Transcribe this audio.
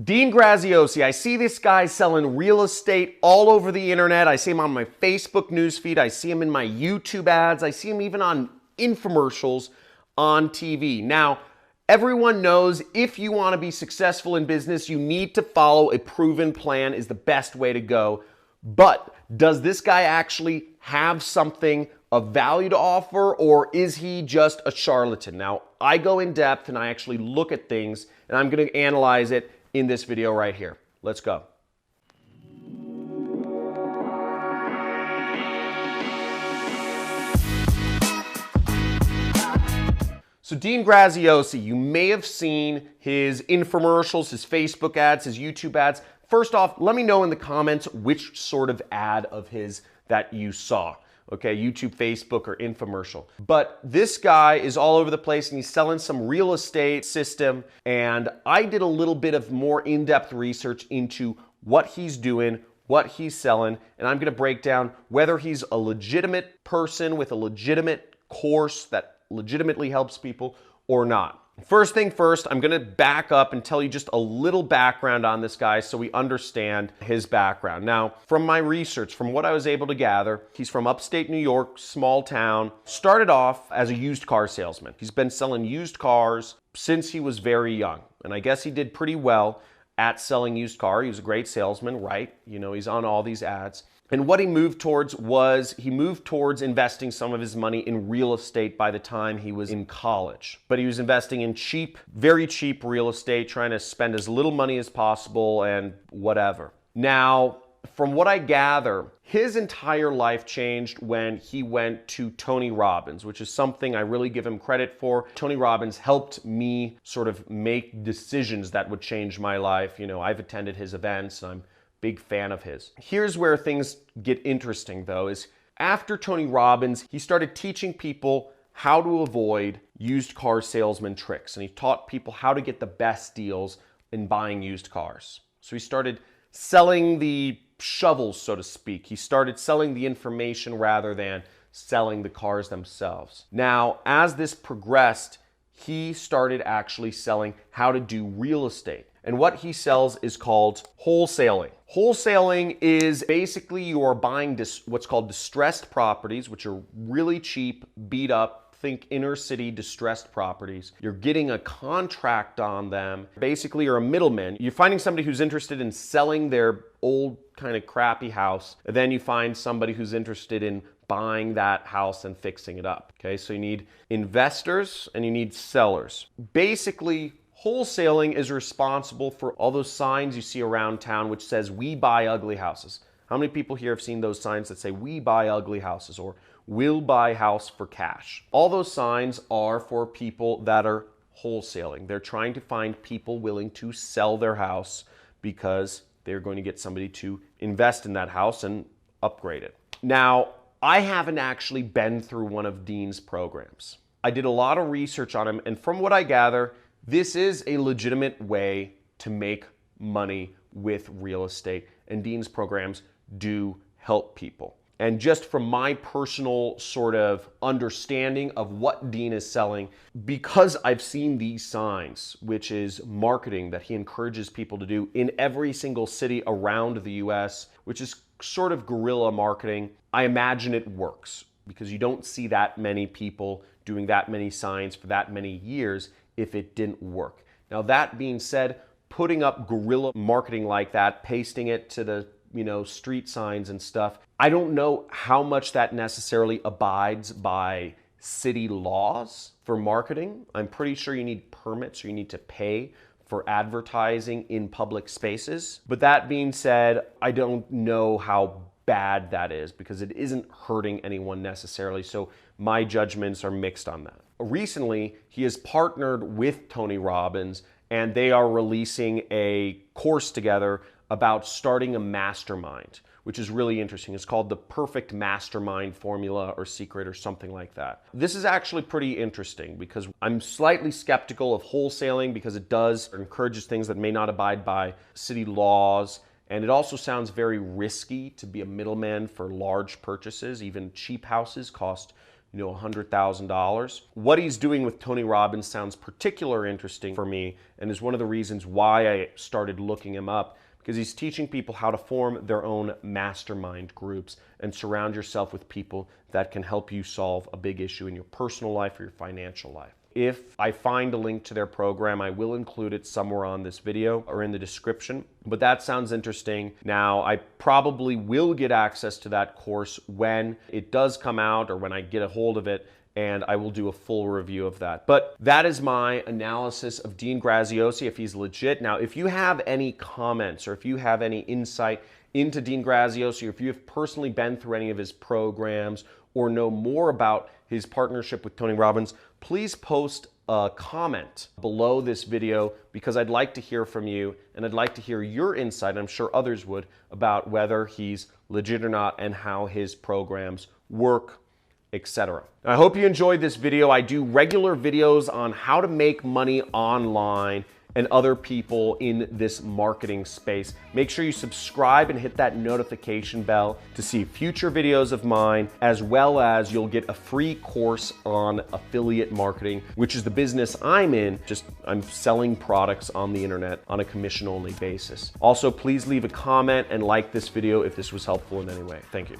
Dean Graziosi, I see this guy selling real estate all over the internet. I see him on my Facebook newsfeed. I see him in my YouTube ads. I see him even on infomercials on TV. Now, everyone knows if you want to be successful in business, you need to follow a proven plan is the best way to go. But does this guy actually have something of value to offer, or is he just a charlatan? Now, I go in depth and I actually look at things, and I'm going to analyze it in this video right here. Let's go. So Dean Graziosi, you may have seen his infomercials, his Facebook ads, his YouTube ads. First off, let me know in the comments which sort of ad of his that you saw. Okay, YouTube, Facebook, or infomercial. But this guy is all over the place and he's selling some real estate system. And I did a little bit of more in-depth research into what he's doing, what he's selling, and I'm gonna break down whether he's a legitimate person with a legitimate course that legitimately helps people or not. First thing first, I'm gonna back up and tell you just a little background on this guy so we understand his background. Now, from my research, from what I was able to gather, he's from upstate New York, small town, started off as a used car salesman. He's been selling used cars since he was very young, and I guess he did pretty well at selling used car. He was a great salesman, right? You know, he's on all these ads. And what he moved towards was he moved towards investing some of his money in real estate by the time he was in college. But he was investing in cheap, very cheap real estate, trying to spend as little money as possible and whatever. Now, from what I gather, his entire life changed when he went to Tony Robbins, which is something I really give him credit for. Tony Robbins helped me sort of make decisions that would change my life. You know, I've attended his events, and I'm big fan of his. Here's where things get interesting though, is after Tony Robbins, he started teaching people how to avoid used car salesman tricks. And he taught people how to get the best deals in buying used cars. So he started selling the shovels, so to speak. He started selling the information rather than selling the cars themselves. Now, as this progressed, he started actually selling how to do real estate. And what he sells is called wholesaling. Wholesaling is basically you are buying what's called distressed properties, which are really cheap, beat up, think inner city distressed properties. You're getting a contract on them. Basically, you're a middleman. You're finding somebody who's interested in selling their old kind of crappy house. And then you find somebody who's interested in buying that house and fixing it up. Okay, so you need investors and you need sellers. Basically, wholesaling is responsible for all those signs you see around town which says, "We buy ugly houses." How many people here have seen those signs that say, "We buy ugly houses," or "We'll buy house for cash"? All those signs are for people that are wholesaling. They're trying to find people willing to sell their house because they're going to get somebody to invest in that house and upgrade it. Now, I haven't actually been through one of Dean's programs. I did a lot of research on him, and from what I gather, this is a legitimate way to make money with real estate, and Dean's programs do help people. And just from my personal sort of understanding of what Dean is selling, because I've seen these signs, which is marketing that he encourages people to do in every single city around the US, which is sort of guerrilla marketing, I imagine it works because you don't see that many people doing that many signs for that many years if it didn't work. Now, that being said, putting up guerrilla marketing like that, pasting it to the street signs and stuff, I don't know how much that necessarily abides by city laws for marketing. I'm pretty sure you need permits or you need to pay for advertising in public spaces. But that being said, I don't know how bad that is because it isn't hurting anyone necessarily. So my judgments are mixed on that. Recently, he has partnered with Tony Robbins and they are releasing a course together about starting a mastermind, which is really interesting. It's called the Perfect Mastermind Formula or Secret or something like that. This is actually pretty interesting because I'm slightly skeptical of wholesaling because it encourages things that may not abide by city laws. And it also sounds very risky to be a middleman for large purchases. Even cheap houses cost $100,000. What he's doing with Tony Robbins sounds particularly interesting for me and is one of the reasons why I started looking him up, because he's teaching people how to form their own mastermind groups and surround yourself with people that can help you solve a big issue in your personal life or your financial life. If I find a link to their program, I will include it somewhere on this video or in the description. But that sounds interesting. Now, I probably will get access to that course when it does come out or when I get a hold of it, and I will do a full review of that. But that is my analysis of Dean Graziosi, if he's legit. Now, if you have any comments or if you have any insight into Dean Graziosi, or if you have personally been through any of his programs or know more about his partnership with Tony Robbins, please post a comment below this video, because I'd like to hear from you and I'd like to hear your insight, and I'm sure others would, about whether he's legit or not and how his programs work, etc. I hope you enjoyed this video. I do regular videos on how to make money online and other people in this marketing space. Make sure you subscribe and hit that notification bell to see future videos of mine, as well as you'll get a free course on affiliate marketing, which is the business I'm in. I'm selling products on the internet on a commission-only basis. Also, please leave a comment and like this video if this was helpful in any way. Thank you.